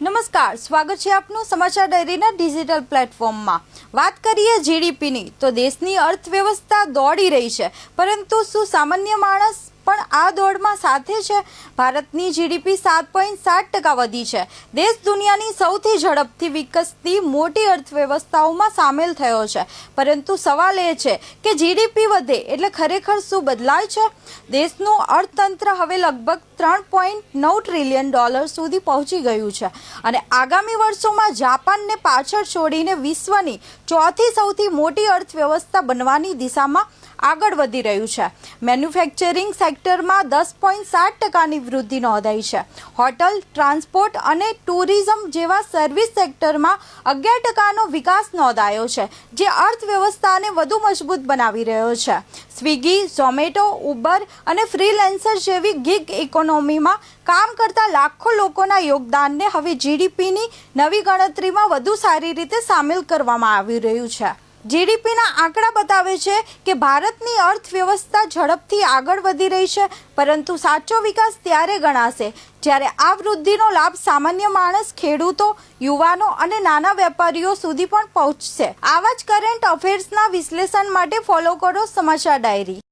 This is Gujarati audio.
નમસ્કાર, સ્વાગત છે આપનું સમાચાર ડાયરીના ડિજિટલ પ્લેટફોર્મમાં। વાત કરીએ જીડીપીની તો દેશની અર્થવ્યવસ્થા દોડી રહી છે, પરંતુ શું સામાન્ય માણસ પણ આ દોડમાં સાથે છે? ભારતની જીડીપી 7.7% વધી છે। દેશ દુનિયાની સૌથી ઝડપથી વિકસતી મોટી અર્થવ્યવસ્થાઓમાં સામેલ થયો છે, પરંતુ સવાલ એ છે કે જીડીપી વધે એટલે ખરેખર શું બદલાય છે? દેશનું અર્થતંત્ર હવે લગભગ $3.9 ટ્રિલિયન સુધી પહોંચી ગયું છે અને આગામી વર્ષોમાં જાપાનને પાછળ છોડીને વિશ્વની ચોથી સૌથી મોટી અર્થવ્યવસ્થા બનવાની દિશામાં આગળ વધી રહ્યું છે। મેન્યુફેક્ચરિંગ સેક્ટરમાં 10.7%ની વૃદ્ધિ નોંધાઈ છે। હોટલ, ટ્રાન્સપોર્ટ અને ટુરિઝમ જેવા સર્વિસ સેક્ટરમાં 11%નો વિકાસ નોંધાયો છે, જે અર્થવ્યવસ્થાને વધુ મજબૂત બનાવી રહ્યો છે। સ્વિગી, ઝોમેટો, ઉબર અને ફ્રીલેન્સર જેવી ગિગ ઇકોનોમીમાં કામ કરતા લાખો લોકોના યોગદાનને હવે જીડીપીની નવી ગણતરીમાં વધુ સારી રીતે સામેલ કરવામાં આવી રહ્યું છે। જીડીપીના આંકડા બતાવે છે કે ભારતની અર્થવ્યવસ્થા ઝડપથી આગળ વધી રહી છે, પરંતુ સાચો વિકાસ ત્યારે ગણાશે જ્યારે આ વૃદ્ધિનો લાભ સામાન્ય માણસ, ખેડૂતો, યુવાનો અને નાના વેપારીઓ સુધી પણ પહોંચશે। આવા જ કરંટ અફેર્સના વિશ્લેષણ માટે ફોલો કરો સમાચાર ડાયરી।